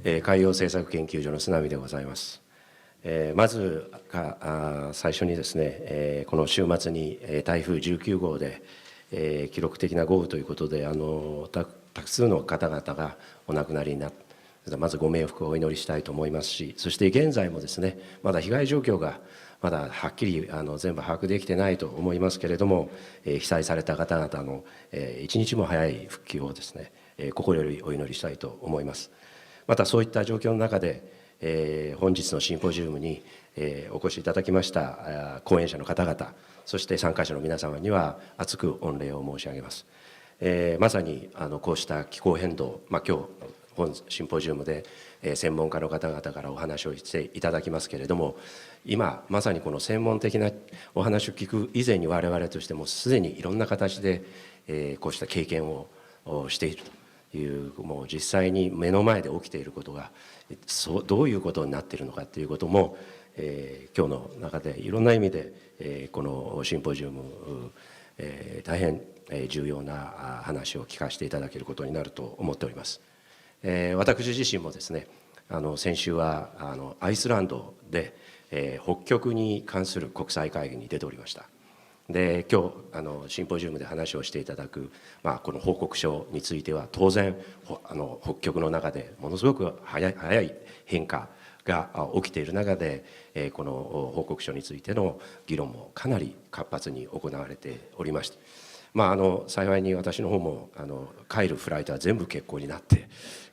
海洋政策研究所の須波でございます。まず最初にですね、この週末に台風19号で記録的な豪雨ということでたくさんの方々がお亡くなりになって、まずご冥福をお祈りしたいと思いますし、そして現在もですね、まだ被害状況がまだはっきり全部把握できてないと思いますけれども、被災された方々の一日も早い復旧をですね、心よりお祈りしたいと思います。またそういった状況の中で、本日のシンポジウムにお越しいただきました講演者の方々、そして参加者の皆様には厚く御礼を申し上げます。まさにこうした気候変動、今日本シンポジウムで専門家の方々からお話をしていただきますけれども、今まさにこの専門的なお話を聞く以前に我々としてもすでにいろんな形でこうした経験をしているという、もう実際に目の前で起きていることがどういうことになっているのかということも今日の中でいろんな意味でこのシンポジウム大変重要な話を聞かせていただけることになると思っております。私自身もですね、先週はアイスランドで北極に関する国際会議に出ておりました。で今日シンポジウムで話をしていただく、この報告書については当然北極の中でものすごく早い変化が起きている中で、この報告書についての議論もかなり活発に行われておりまして、幸いに私の方も帰るフライトは全部欠航になって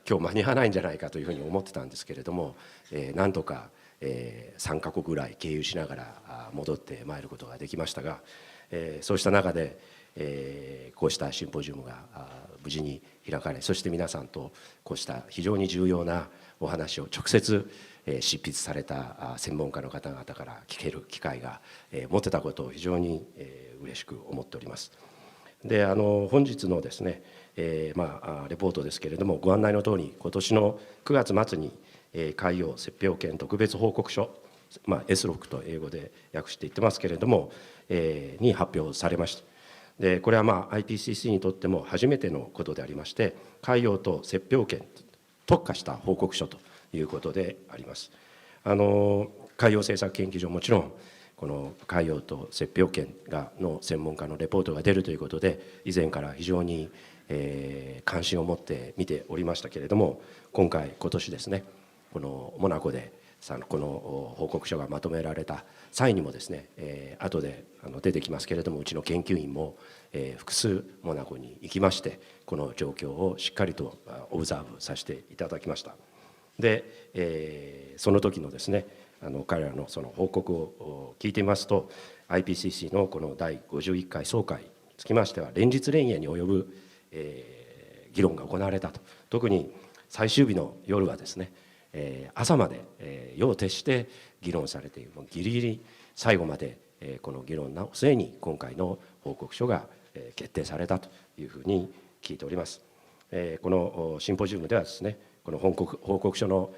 今日間に合わないんじゃないかというふうに思ってたんですけれども、なんとか3カ国ぐらい経由しながら戻ってまいることができましたが、そうした中でこうしたシンポジウムが無事に開かれ、そして皆さんとこうした非常に重要なお話を直接執筆された専門家の方々から聞ける機会が持てたことを非常に嬉しく思っております。で本日のですね、レポートですけれども、ご案内のとおり今年の9月末に海洋雪氷圏特別報告書、SROCC と英語で訳して言ってますけれども、に発表されました。でこれはIPCC にとっても初めてのことでありまして、海洋と雪氷圏特化した報告書ということであります。海洋政策研究所もちろんこの海洋と雪氷圏の専門家のレポートが出るということで以前から非常に関心を持って見ておりましたけれども、今年ですね、このモナコでこの報告書がまとめられた際にもですね、後で出てきますけれども、うちの研究員も複数モナコに行きまして、この状況をしっかりとオブザーブさせていただきました。で、その時のですね、彼らのその報告を聞いてみますと、 IPCC のこの第51回総会につきましては連日連夜に及ぶ議論が行われたと。特に最終日の夜はですね、朝まで夜を徹して議論されている、ギリギリ最後までこの議論の末に今回の報告書が決定されたというふうに聞いております。このシンポジウムではですね、この報告書の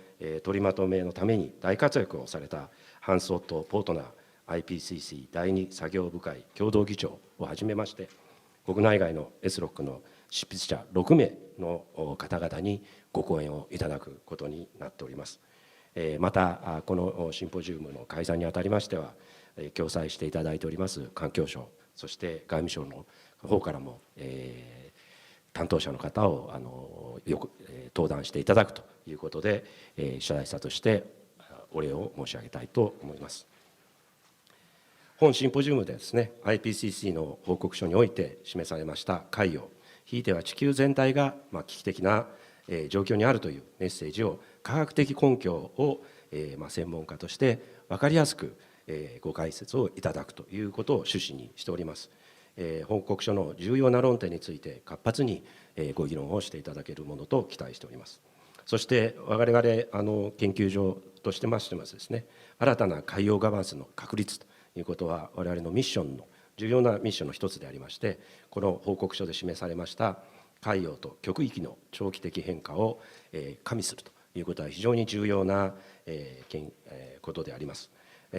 取りまとめのために大活躍をされたハンス・オット・ポートナー IPCC 第二作業部会共同議長をはじめまして、国内外の SROCC の執筆者6名の方々にご講演をいただくことになっております。またこのシンポジウムの開催にあたりましては、共催していただいております環境省、そして外務省の方からも担当者の方をよく登壇していただくということで、主催者としてお礼を申し上げたいと思います。本シンポジウムでですね、 IPCC の報告書において示されました海洋、ひいては地球全体が危機的な状況にあるというメッセージを科学的根拠を専門家として分かりやすくご解説をいただくということを趣旨にしております。報告書の重要な論点について活発にご議論をしていただけるものと期待しております。そして我々研究所としてましてもですね、新たな海洋ガバナンスの確立ということは我々のミッションの重要なミッションの一つでありまして、この報告書で示されました海洋と極域の長期的変化を加味するということは非常に重要なことであります。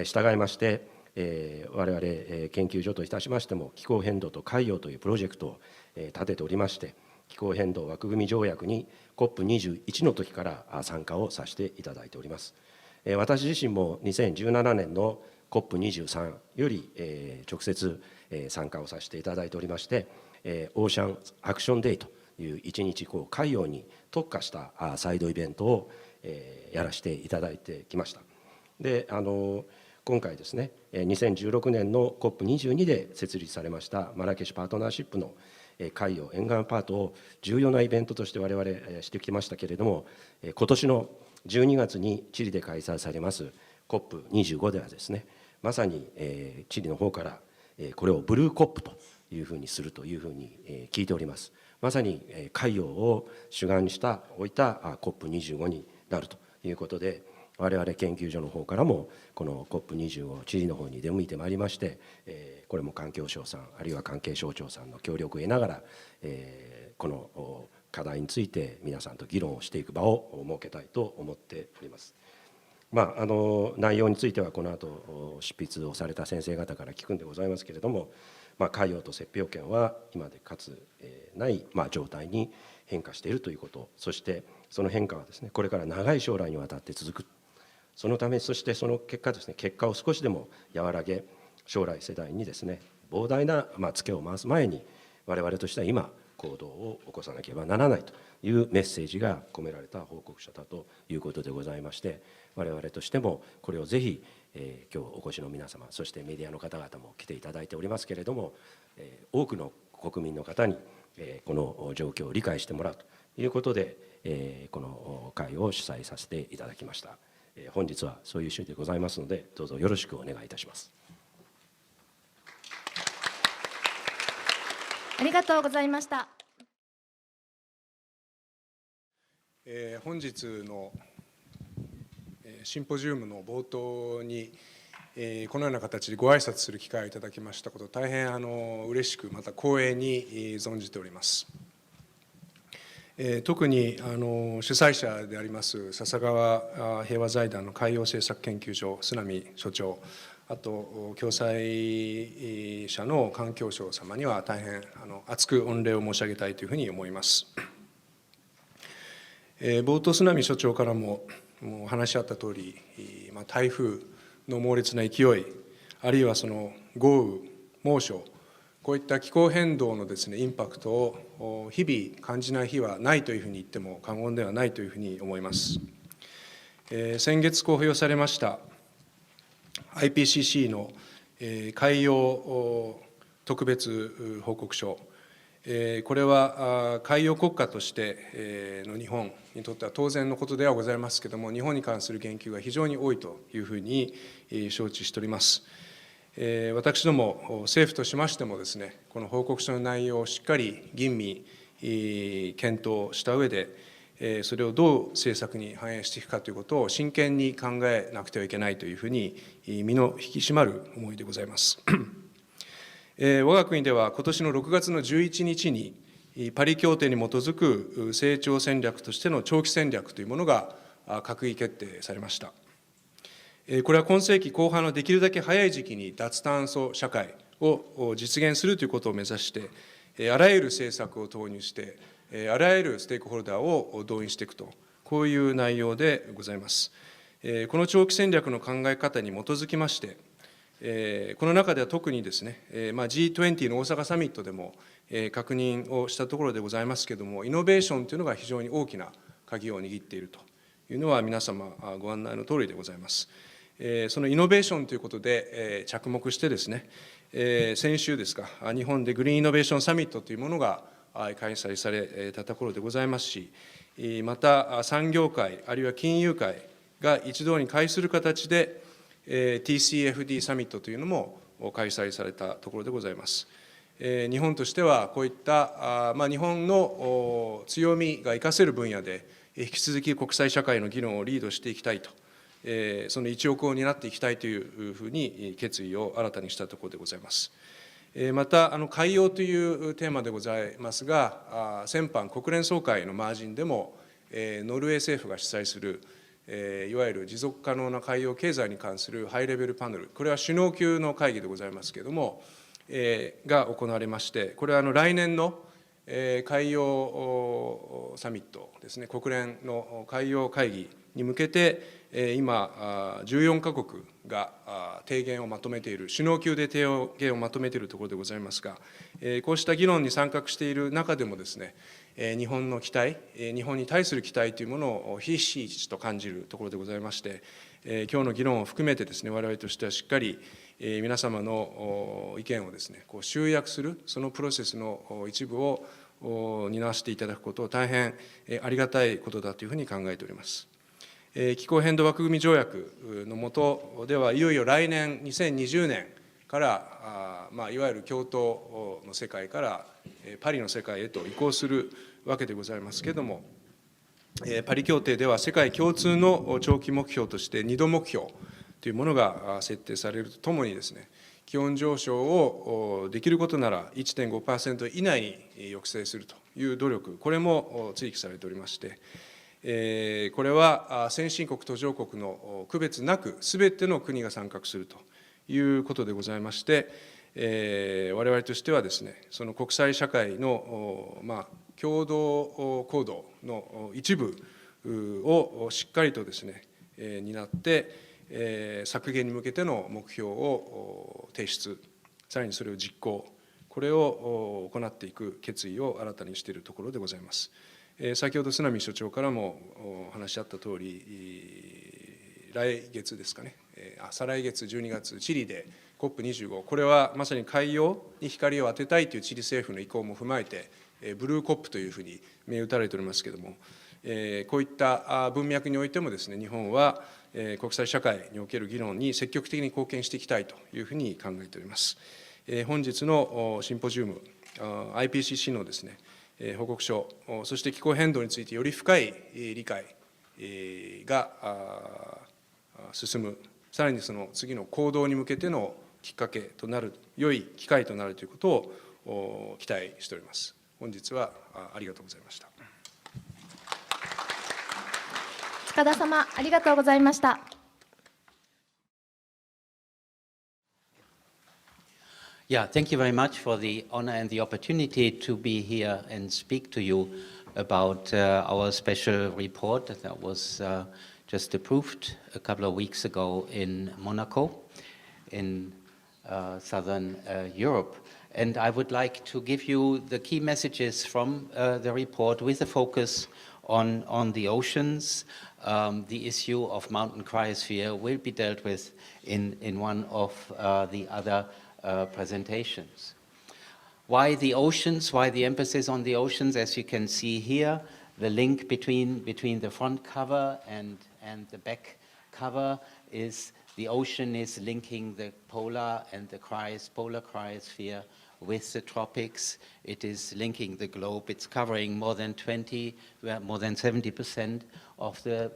従いまして我々研究所といたしましても、気候変動と海洋というプロジェクトを立てておりまして、気候変動枠組み条約に COP21 の時から参加をさせていただいております。私自身も2017年の COP23 より直接参加をさせていただいておりまして、オーシャンアクションデイという一日海洋に特化したサイドイベントをやらせていただいてきました。で今回ですね、2016年の COP22 で設立されましたマラケシュパートナーシップの海洋沿岸パートを重要なイベントとして我々してきましたけれども、今年の12月にチリで開催されます COP25 ではですね、まさにチリの方からこれをブルーコップというふうにするというふうに聞いております。まさに海洋を主眼にした置いた COP25 になるということで、我々研究所の方からもこの COP25 チリの方に出向いてまいりまして、これも環境省さんあるいは関係省庁さんの協力を得ながら、この課題について皆さんと議論をしていく場を設けたいと思っております。内容についてはこの後執筆をされた先生方から聞くんでございますけれども、海洋と雪氷圏は今でかつない状態に変化しているということ、そしてその変化はですねこれから長い将来にわたって続く。そのため、そしてその結果ですね、結果を少しでも和らげ、将来世代にですね膨大なツケを回す前に我々としては今行動を起こさなければならないというメッセージが込められた報告書だということでございまして、我々としてもこれをぜひ今日お越しの皆様、そしてメディアの方々も来ていただいておりますけれども、多くの国民の方にこの状況を理解してもらうということでこの会を主催させていただきました。本日はそういう趣旨でございますので、どうぞよろしくお願いいたします。ありがとうございました。本日のシンポジウムの冒頭にこのような形でご挨拶する機会をいただきましたこと、大変嬉しく、また光栄に存じております。特に主催者であります笹川平和財団の海洋政策研究所須波所長、あと共催者の環境省様には大変厚く御礼を申し上げたいというふうに思います。冒頭須波所長からもお話しあったとおり、台風の猛烈な勢い、あるいはその豪雨、猛暑、こういった気候変動のですねインパクトを日々感じない日はないというふうに言っても過言ではないというふうに思います。先月公表されました IPCC の海洋特別報告書、これは海洋国家としての日本にとっては当然のことではございますけれども、日本に関する言及が非常に多いというふうに承知しております。私ども政府としましてもですね、この報告書の内容をしっかり吟味検討した上で、それをどう政策に反映していくかということを真剣に考えなくてはいけないというふうに身の引き締まる思いでございます。我が国では今年の6月の11日にパリ協定に基づく成長戦略としての長期戦略というものが閣議決定されました。これは今世紀後半のできるだけ早い時期に脱炭素社会を実現するということを目指して、あらゆる政策を投入して、あらゆるステークホルダーを動員していくと、こういう内容でございます。この長期戦略の考え方に基づきまして、この中では特にですね、G20 の大阪サミットでも確認をしたところでございますけれども、イノベーションというのが非常に大きな鍵を握っているというのは皆様ご案内のとおりでございます。そのイノベーションということで着目してですね、先週ですか、日本でグリーンイノベーションサミットというものが開催されたところでございますし、また産業界、あるいは金融界が一堂に会する形で、TCFD サミットというのも開催されたところでございます。日本としてはこういった日本の強みが生かせる分野で引き続き国際社会の議論をリードしていきたいと、その一翼を担っていきたいというふうに決意を新たにしたところでございます。また海洋というテーマでございますが、先般国連総会のマージンでもノルウェー政府が主催するいわゆる持続可能な海洋経済に関するハイレベルパネル、これは首脳級の会議でございますけれども、が行われまして、これは来年の海洋サミットですね、国連の海洋会議に向けて、今、14カ国が提言をまとめている、首脳級で提言をまとめているところでございますが、こうした議論に参画している中でもですね、日本の期待、日本に対する期待というものをひしひしと感じるところでございまして、今日の議論を含めてですね、我々としてはしっかり皆様の意見をですね、集約する、そのプロセスの一部を担わせていただくことを大変ありがたいことだというふうに考えております。気候変動枠組条約の下では、いよいよ来年2020年から、いわゆる京都の世界からパリの世界へと移行するわけでございますけれども、パリ協定では世界共通の長期目標として2度目標というものが設定されるとともにですね、気温上昇をできることなら 1.5% 以内に抑制するという努力、これも追記されておりまして、これは先進国、途上国の区別なく、すべての国が参画するということでございまして、我々としてはですね、その国際社会の共同行動の一部をしっかりとですね、担って、削減に向けての目標を提出、さらにそれを実行、これを行っていく決意を新たにしているところでございます。先ほど須波所長からもお話しあったとおり、来月ですかね、再来月12月、チリで COP25、これはまさに海洋に光を当てたいというチリ政府の意向も踏まえて、ブルーコップというふうに銘打たれておりますけれども、こういった文脈においてもですね、日本は国際社会における議論に積極的に貢献していきたいというふうに考えております。本日のシンポジウム、IPCC のですね、報告書、そして気候変動についてより深い理解が進む、さらにその次の行動に向けてのきっかけとなる、良い機会となるということを期待しております。本日はありがとうございました。塚田様、ありがとうございました。Yeah, thank you very much for the honor and the opportunity to be here and speak to you about our special report that was just approved a couple of weeks ago in Monaco, in southern Europe. And I would like to give you the key messages from the report with a focus on the oceans. The issue of mountain cryosphere will be dealt with in one of the other presentations. Why the oceans? Why the emphasis on the oceans? As you can see here, the link between the front cover and the back cover is the ocean is linking the polar and the polar cryosphere with the tropics. It is linking the globe. It's covering more than 70% of the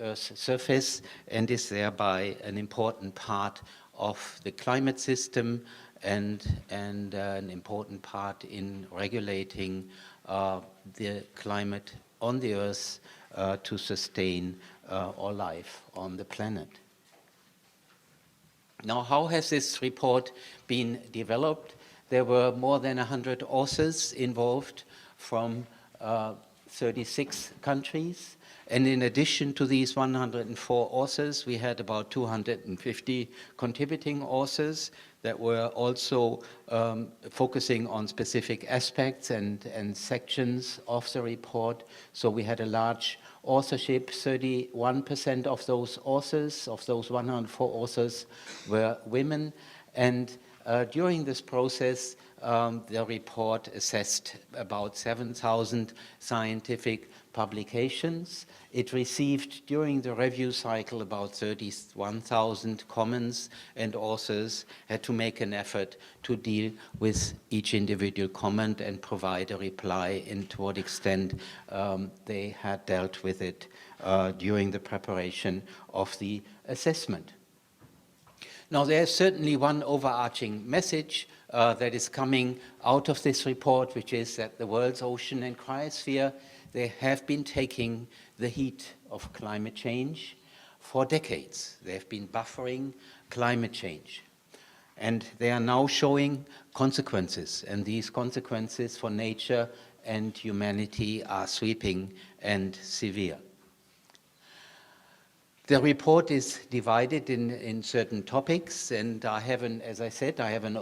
Earth's surface, and is thereby an important part of the climate system and an important part in regulating the climate on the Earth to sustain all life on the planet. Now, how has this report been developed? There were more than 100 authors involved from 36 countries. And in addition to these 104 authors, we had about 250 contributing authors that were also focusing on specific aspects and sections of the report. So we had a large authorship. 31% of those authors, of those 104 authors, were women. And during this process, the report assessed about 7,000 scientific publications. It received, during the review cycle, about 31,000 comments, and authors had to make an effort to deal with each individual comment and provide a reply in to what extent they had dealt with it during the preparation of the assessment. Now, there's certainly one overarching message that is coming out of this report, which is that the world's ocean and cryosphere, they have been taking the heat of climate change for decades. They have been buffering climate change. And they are now showing consequences, and these consequences for nature and humanity are sweeping and severe. The report is divided in certain topics, and I have as I said, I have an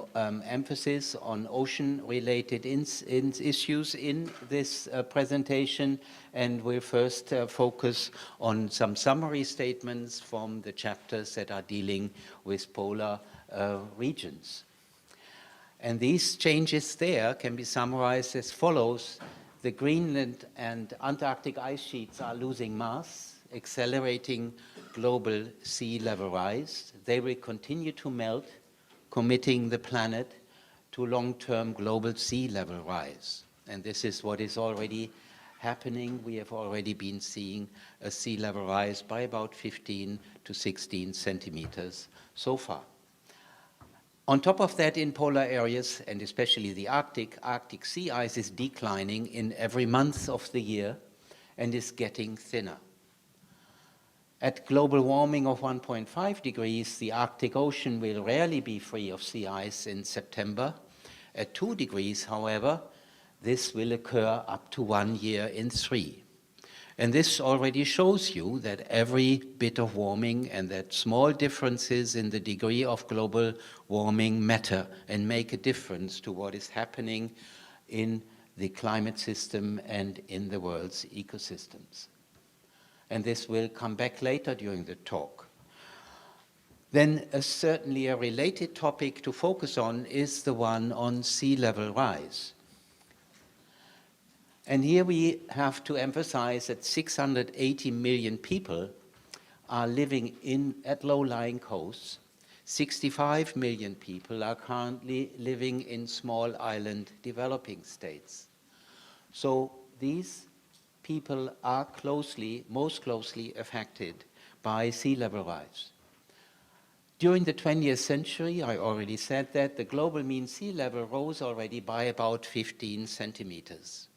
emphasis on ocean-related issues in this presentation, and we'll first focus on some summary statements from the chapters that are dealing with polar regions. And these changes there can be summarized as follows. The Greenland and Antarctic ice sheets are losing mass, accelerating global sea level rise. They will continue to melt, committing the planet to long-term global sea level rise. And this is what is already happening. We have already been seeing a sea level rise by about 15 to 16 centimeters so far. On top of that, in polar areas, and especially the Arctic sea ice is declining in every month of the year and is getting thinner. At global warming of 1.5 degrees, the Arctic Ocean will rarely be free of sea ice in September. At 2 degrees, however, this will occur up to 1 year in 3. And this already shows you that every bit of warming and that small differences in the degree of global warming matter and make a difference to what is happening in the climate system and in the world's ecosystems. And this will come back later during the talk. Then certainly a related topic to focus on is the one on sea level rise. And here we have to emphasize that 680 million people are living at low-lying coasts. 65 million people are currently living in small island developing states. So these people are most closely affected by sea level rise. During the 20th century, I already said that, the global mean sea level rose already by about 15 centimeters.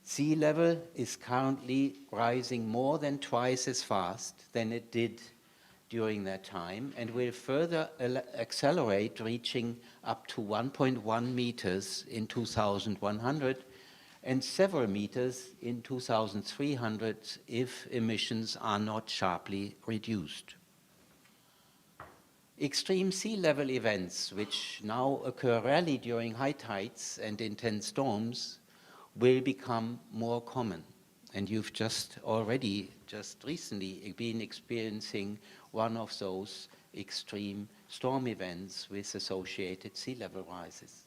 Sea level is currently rising more than twice as fast than it did during that time, and will further accelerate, reaching up to 1.1 meters in 2100 and several meters in 2300 if emissions are not sharply reduced. Extreme sea level events, which now occur rarely during high tides and intense storms, will become more common. And you've just recently been experiencing one of those extreme storm events with associated sea level rises.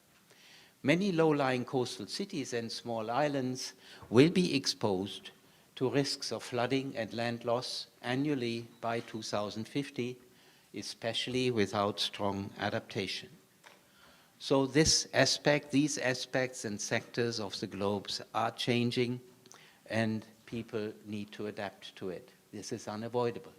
Many low-lying coastal cities and small islands will be exposed to risks of flooding and land loss annually by 2050, especially without strong adaptation. So these aspects and sectors of the globes are changing, and people need to adapt to it. This is unavoidable.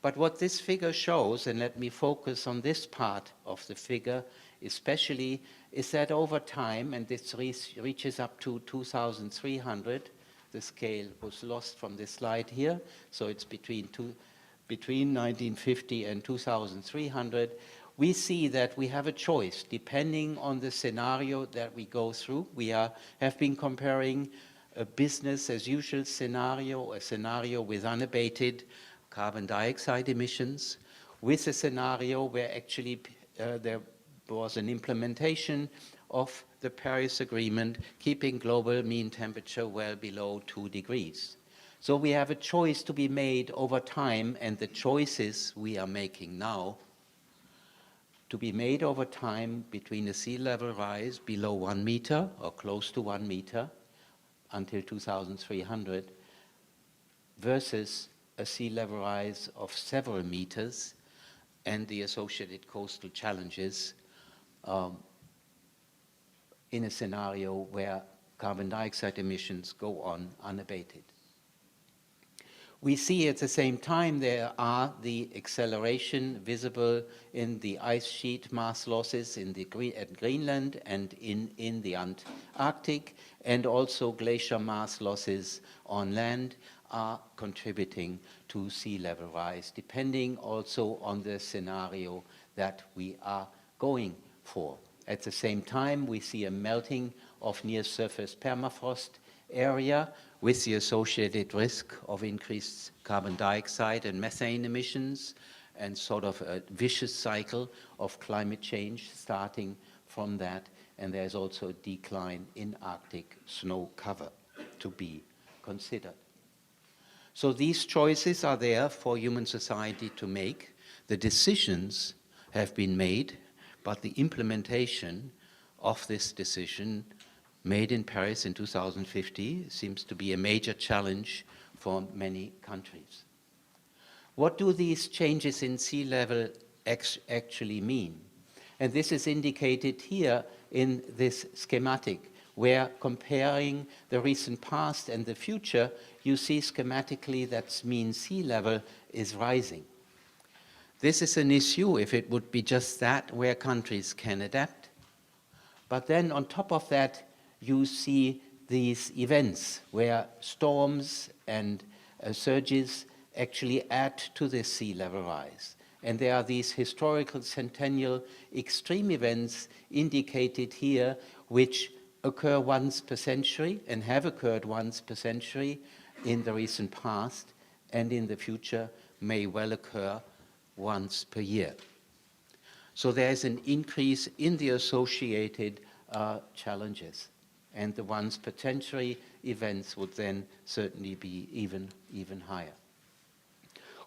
But what this figure shows, and let me focus on this part of the figure especially, is that over time, and this reaches up to 2,300, the scale was lost from this slide here, so it's between 1950 and 2,300, we see that we have a choice depending on the scenario that we go through. We have been comparing a business as usual scenario, a scenario with unabated carbon dioxide emissions, with a scenario where actually there was an implementation of the Paris Agreement, keeping global mean temperature well below 2 degrees. So we have a choice to be made over time, and the choices we are making now to be made over time between a sea level rise below 1 meter or close to 1 meter until 2300 versus a sea level rise of several meters and the associated coastal challenges in a scenario where carbon dioxide emissions go on unabated. We see at the same time there are the acceleration visible in the ice sheet mass losses at Greenland and in the Antarctic, and also glacier mass losses on land are contributing to sea level rise, depending also on the scenario that we are going for. At the same time, we see a melting of near-surface permafrost area with the associated risk of increased carbon dioxide and methane emissions, and sort of a vicious cycle of climate change starting from that. And there's also a decline in Arctic snow cover to be considered. So these choices are there for human society to make. The decisions have been made, but the implementation of this decision made in Paris in 2050 seems to be a major challenge for many countries. What do these changes in sea level actually mean? And this is indicated here in this schematic, where comparing the recent past and the future, you see schematically that mean sea level is rising. This is an issue if it would be just that, where countries can adapt. But then on top of that, you see these events where storms and surges actually add to the sea level rise. And there are these historical centennial extreme events indicated here, which occur once per century and have occurred once per century in the recent past, and in the future may well occur once per year. So there is an increase in the associated challenges, and the once per century events would then certainly be even higher.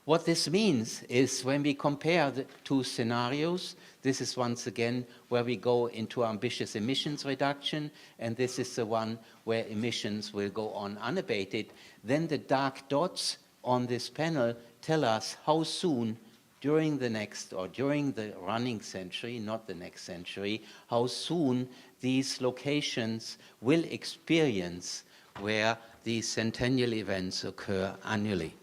What this means is when we compare the two scenarios, this is once again where we go into ambitious emissions reduction, and this is the one where emissions will go on unabated. Then the dark dots on this panel tell us how soon during the next, or during the running century, not the next century, how soon these locations will experience where these centennial events occur annually.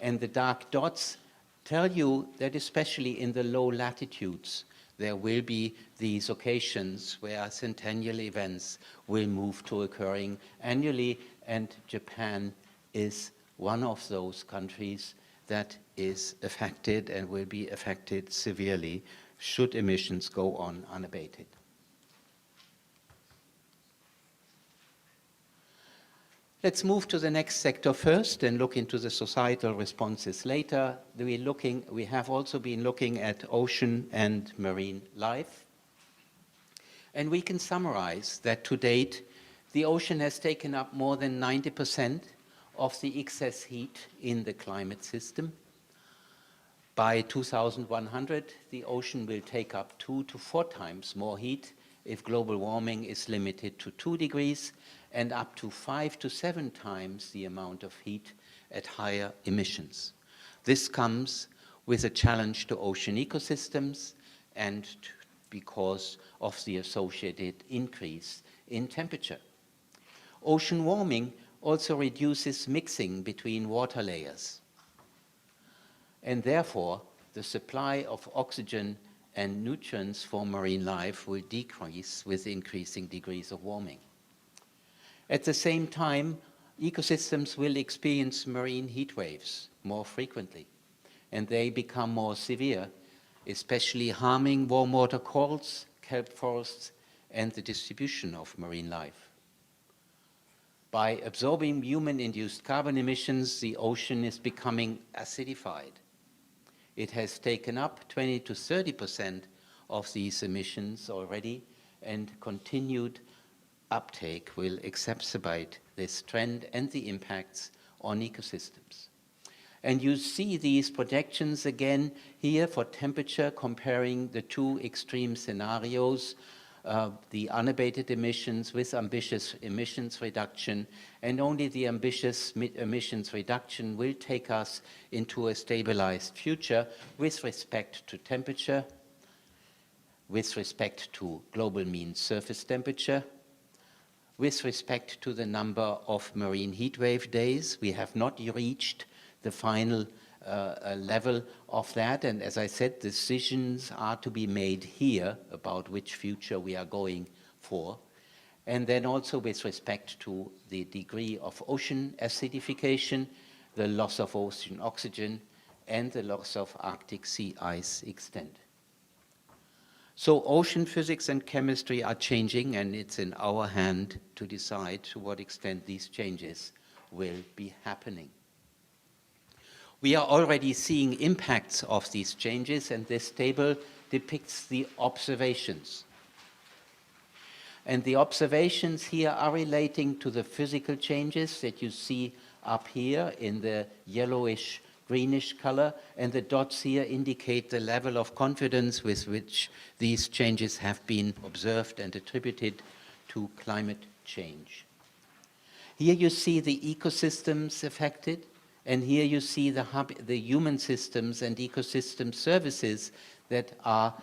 And the dark dots tell you that especially in the low latitudes, there will be these occasions where centennial events will move to occurring annually, and Japan is one of those countries that is affected and will be affected severely should emissions go on unabated. Let's move to the next sector first and look into the societal responses later. We have also been looking at ocean and marine life. And we can summarize that to date, the ocean has taken up more than 90% of the excess heat in the climate system. By 2100, the ocean will take up 2 to 4 times more heat if global warming is limited to 2 degrees, and up to 5 to 7 times the amount of heat at higher emissions. This comes with a challenge to ocean ecosystems and because of the associated increase in temperature. Ocean warming also reduces mixing between water layers, and therefore the supply of oxygen and nutrients for marine life will decrease with increasing degrees of warming. At the same time, ecosystems will experience marine heat waves more frequently, and they become more severe, especially harming warm water corals, kelp forests, and the distribution of marine life. By absorbing human-induced carbon emissions, the ocean is becoming acidified. It has taken up 20 to 30% of these emissions already, and continued uptake will exacerbate this trend and the impacts on ecosystems. And you see these projections again here for temperature, comparing the two extreme scenarios, the unabated emissions with ambitious emissions reduction, and only the ambitious emissions reduction will take us into a stabilized future with respect to temperature, with respect to global mean surface temperature, with respect to the number of marine heat wave days. We have not reached the final level of that, and as I said, decisions are to be made here about which future we are going for. And then also with respect to the degree of ocean acidification, the loss of ocean oxygen, and the loss of Arctic sea ice extent. So ocean physics and chemistry are changing, and it's in our hand to decide to what extent these changes will be happening. We are already seeing impacts of these changes, and this table depicts the observations. And the observations here are relating to the physical changes that you see up here in the yellowish greenish color, and the dots here indicate the level of confidence with which these changes have been observed and attributed to climate change. Here you see the ecosystems affected, and here you see the human systems and ecosystem services that are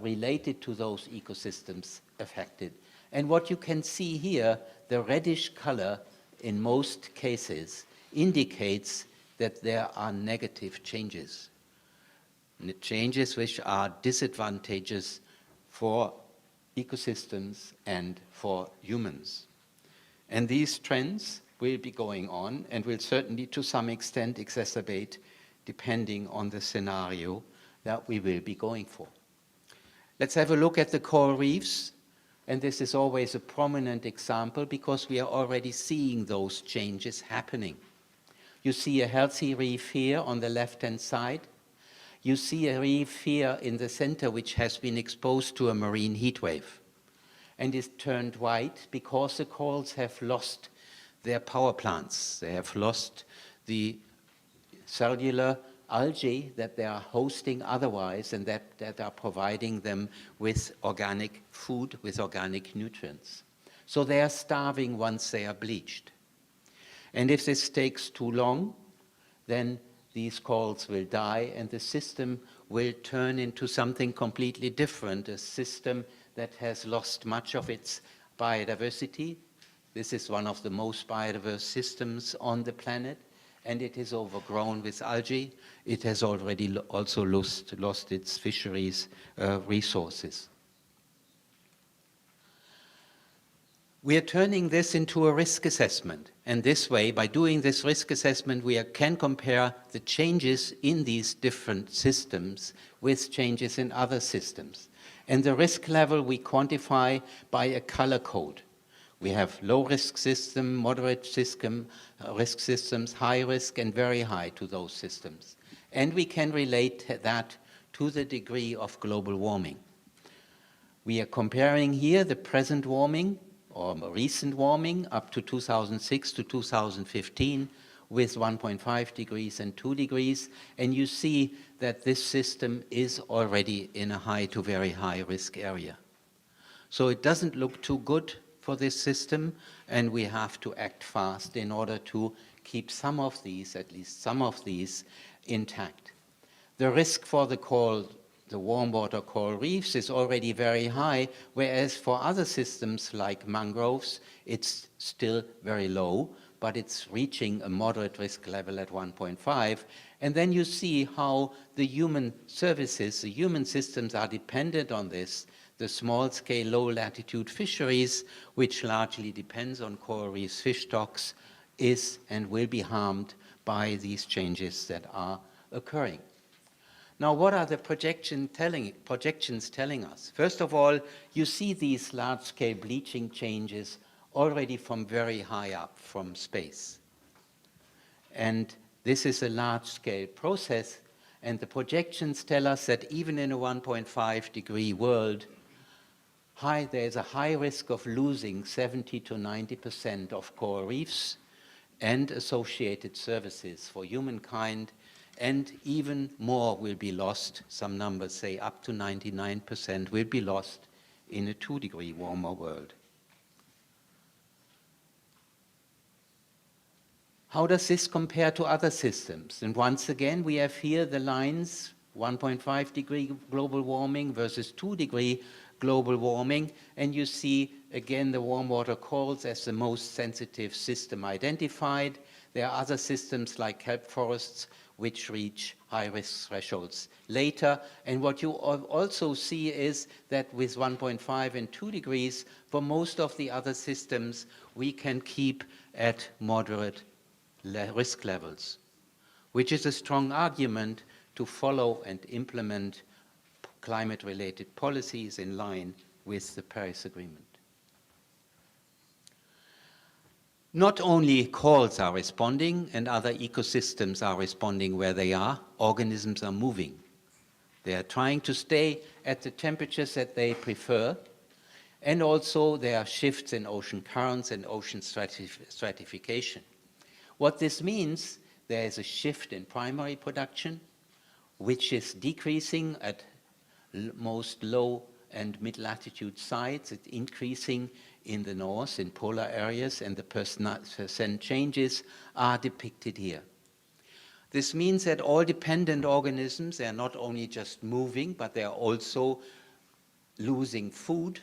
related to those ecosystems affected. And what you can see here, the reddish color in most cases indicates that there are negative changes, changes which are disadvantageous for ecosystems and for humans. And these trends will be going on and will certainly to some extent exacerbate depending on the scenario that we will be going for. Let's have a look at the coral reefs. And this is always a prominent example because we are already seeing those changes happening. You see a healthy reef here on the left-hand side. You see a reef here in the center which has been exposed to a marine heat wave and is turned white because the corals have lost their power plants. They have lost the cellular algae that they are hosting otherwise and that are providing them with organic food, with organic nutrients. So they are starving once they are bleached. And if this takes too long, then these corals will die and the system will turn into something completely different, a system that has lost much of its biodiversity. This is one of the most biodiverse systems on the planet, and it is overgrown with algae. It has already also lost its fisheries resources. We are turning this into a risk assessment, and this way, by doing this risk assessment, we can compare the changes in these different systems with changes in other systems. And the risk level we quantify by a color code. We have low-risk system, moderate system, risk systems, high risk, and very high to those systems. And we can relate that to the degree of global warming. We are comparing here the present warming, or recent warming, up to 2006 to 2015, with 1.5 degrees and 2 degrees, and you see that this system is already in a high to very high risk area. So it doesn't look too good for this system, and we have to act fast in order to keep some of these, at least some of these, intact. The risk for the warm water coral reefs is already very high, whereas for other systems like mangroves, it's still very low, but it's reaching a moderate risk level at 1.5. And then you see how the human services, the human systems are dependent on this. The small-scale, low-latitude fisheries, which largely depends on coral reefs fish stocks, is and will be harmed by these changes that are occurring. Now, what are the projections telling us? First of all, you see these large-scale bleaching changes already from very high up from space. And this is a large-scale process, and the projections tell us that even in a 1.5 degree world, there's a high risk of losing 70 to 90% of coral reefs and associated services for humankind, and even more will be lost. Some numbers say up to 99% will be lost in a 2 degree warmer world. How does this compare to other systems? And once again, we have here the lines, 1.5 degree global warming versus 2 degree global warming, and you see again the warm water corals as the most sensitive system identified. There are other systems like kelp forests which reach high risk thresholds later, and what you also see is that with 1.5 and 2 degrees, for most of the other systems, we can keep at moderate risk levels, which is a strong argument to follow and implement climate-related policies in line with the Paris Agreement. Not only corals are responding and other ecosystems are responding where they are, organisms are moving. They are trying to stay at the temperatures that they prefer, and also there are shifts in ocean currents and ocean stratification. What this means, there is a shift in primary production, which is decreasing at most low and mid-latitude sites. It's increasing in the north, in polar areas, and the percent changes are depicted here. This means that all dependent organisms, they are not only just moving, but they are also losing food,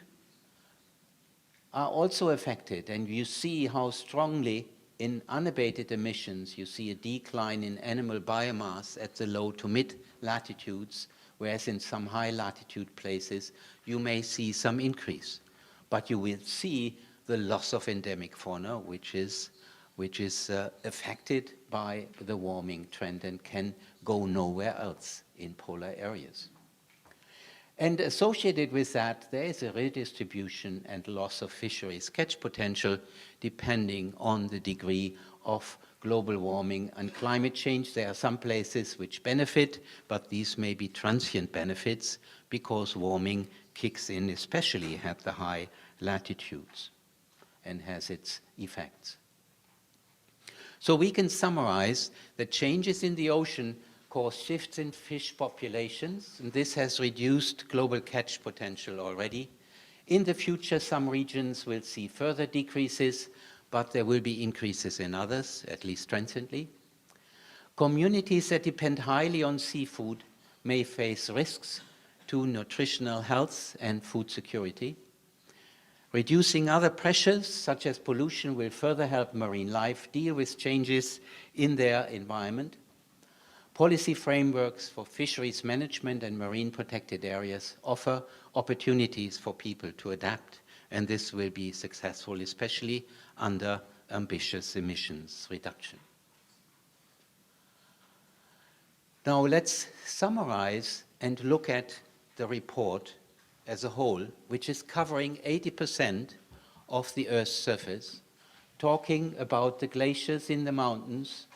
are also affected. And you see how strongly in unabated emissions, you see a decline in animal biomass at the low to mid latitudes, whereas in some high latitude places, you may see some increase. But you will see the loss of endemic fauna, which is affected by the warming trend and can go nowhere else in polar areas. And associated with that, there is a redistribution and loss of fisheries catch potential depending on the degree of global warming and climate change. There are some places which benefit, but these may be transient benefits because warming kicks in, especially at the high latitudes, and has its effects. So we can summarize that changes in the ocean cause shifts in fish populations, and this has reduced global catch potential already. In the future, some regions will see further decreases, but there will be increases in others, at least transiently. Communities that depend highly on seafood may face risks to nutritional health and food security. Reducing other pressures, such as pollution, will further help marine life deal with changes in their environment. Policy frameworks for fisheries management and marine protected areas offer opportunities for people to adapt, and this will be successful, especially under ambitious emissions reduction. Now let's summarize and look at the report as a whole, which is covering 80% of the Earth's surface, talking about the glaciers in the mountains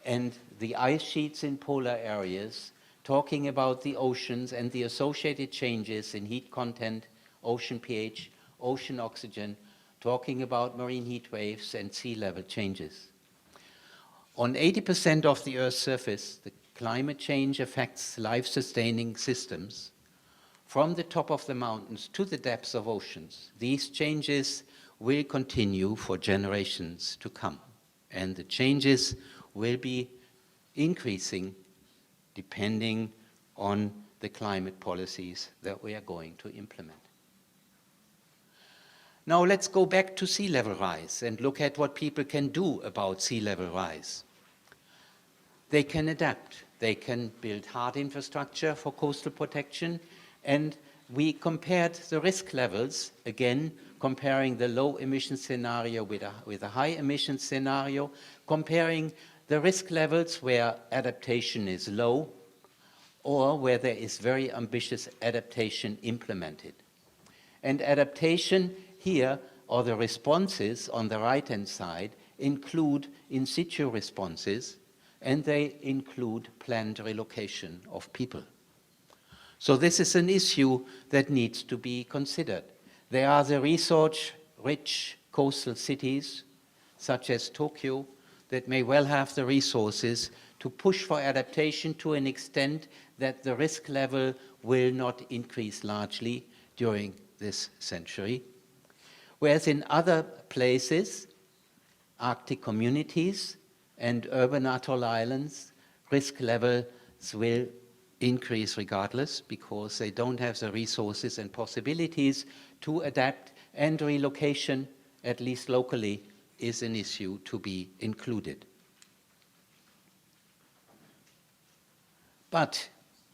and the ice sheets in polar areas, talking about the oceans and the associated changes in heat content, ocean pH, ocean oxygen, talking about marine heat waves and sea level changes. On 80% of the Earth's surface, the climate change affects life-sustaining systems from the top of the mountains to the depths of oceans. These changes will continue for generations to come, and the changes will be increasing depending on the climate policies that we are going to implement. Now let's go back to sea level rise and look at what people can do about sea level rise. They can adapt. They can build hard infrastructure for coastal protection, and we compared the risk levels, again, comparing the low emission scenario with a high emission scenario, comparing the risk levels where adaptation is low or where there is very ambitious adaptation implemented. And adaptation here, or the responses on the right-hand side, include in situ responses, and they include planned relocation of people. So this is an issue that needs to be considered. There are the resource-rich coastal cities, such as Tokyo, that may well have the resources to push for adaptation to an extent that the risk level will not increase largely during this century. Whereas in other places, Arctic communities and urban atoll islands, risk levels will increase regardless because they don't have the resources and possibilities to adapt, and relocation, at least locally, is an issue to be included. But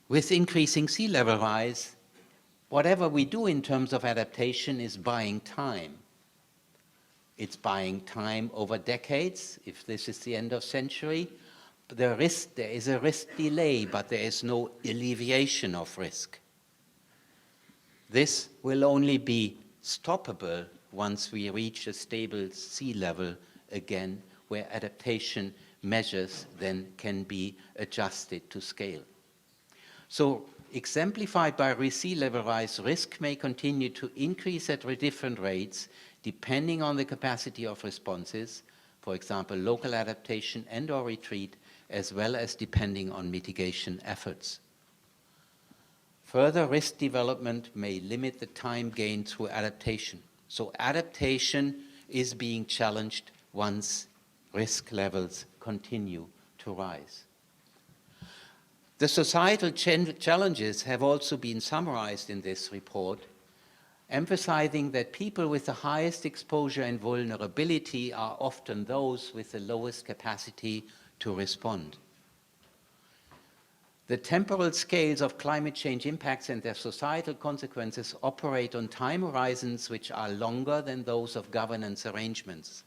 with increasing sea level rise, whatever we do in terms of adaptation is buying time. It's buying time over decades, if this is the end of century. There is a risk delay, but there is no alleviation of risk. This will only be stoppable once we reach a stable sea level again, where adaptation measures then can be adjusted to scale. So, exemplified by sea level rise, risk may continue to increase at different rates depending on the capacity of responses, for example, local adaptation and or retreat, as well as depending on mitigation efforts. Further risk development may limit the time gained through adaptation. So adaptation is being challenged once risk levels continue to rise. The societal challenges have also been summarized in this report, emphasizing that people with the highest exposure and vulnerability are often those with the lowest capacity to respond. The temporal scales of climate change impacts and their societal consequences operate on time horizons which are longer than those of governance arrangements,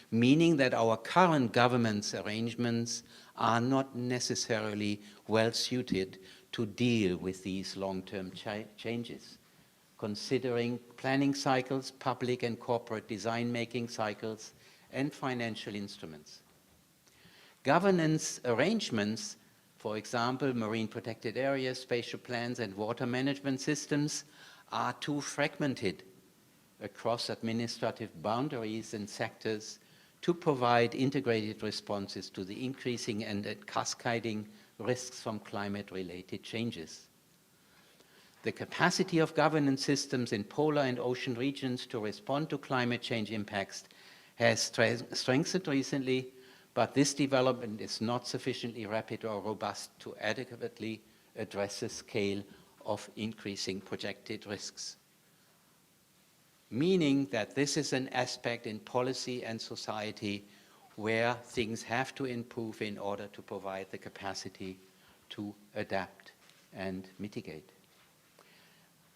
meaning that our current governance arrangements are not necessarily well suited to deal with these long-term changes, considering planning cycles, public and corporate design-making cycles, and financial instruments. Governance arrangements, for example, marine protected areas, spatial plans, and water management systems, are too fragmented across administrative boundaries and sectors to provide integrated responses to the increasing and cascading risks from climate-related changes. The capacity of governance systems in polar and ocean regions to respond to climate change impacts has strengthened recently, but this development is not sufficiently rapid or robust to adequately address the scale of increasing projected risks. Meaning that this is an aspect in policy and society where things have to improve in order to provide the capacity to adapt and mitigate.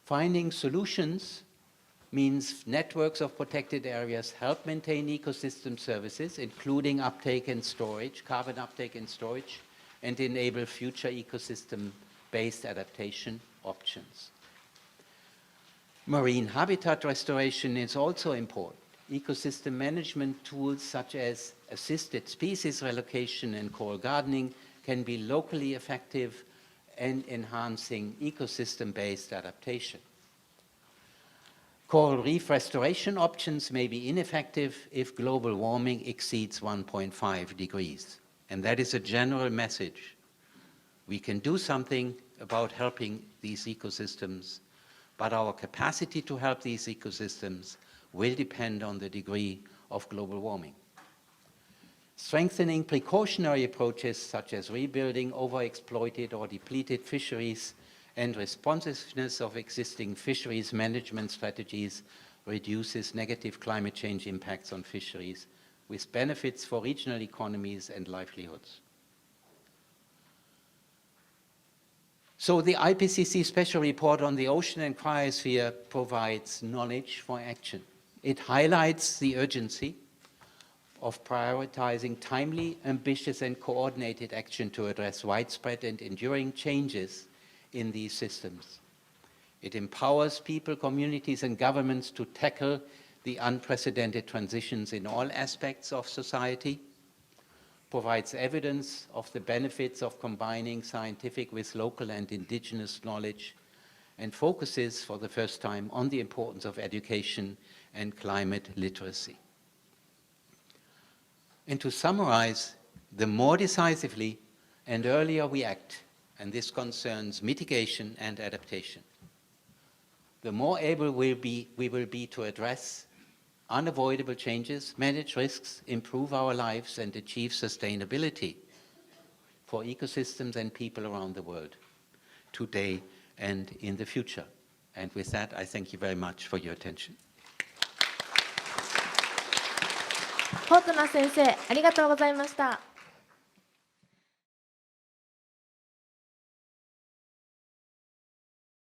Finding solutions means networks of protected areas help maintain ecosystem services, including uptake and storage, carbon uptake and storage, and enable future ecosystem-based adaptation options. Marine habitat restoration is also important. Ecosystem management tools such as assisted species relocation and coral gardening can be locally effective and enhancing ecosystem-based adaptation. Coral reef restoration options may be ineffective if global warming exceeds 1.5 degrees. And that is a general message. We can do something about helping these ecosystems, but our capacity to help these ecosystems will depend on the degree of global warming. Strengthening precautionary approaches such as rebuilding overexploited or depleted fisheries and responsiveness of existing fisheries management strategies reduces negative climate change impacts on fisheries with benefits for regional economies and livelihoods. So the IPCC Special Report on the Ocean and Cryosphere provides knowledge for action. It highlights the urgency of prioritizing timely, ambitious, and coordinated action to address widespread and enduring changes in these systems. It empowers people, communities, and governments to tackle the unprecedented transitions in all aspects of society, provides evidence of the benefits of combining scientific with local and indigenous knowledge, and focuses for the first time on the importance of education and climate literacy. And to summarize, the more decisively and earlier we act, and this concerns mitigation and adaptation, the more able we will be to address unavoidable changes, manage risks, improve our lives, and achieve sustainability for ecosystems and people around the world, today and in the future. And with that, I thank you very much for your attention. ポートナー先生、ありがとうございました。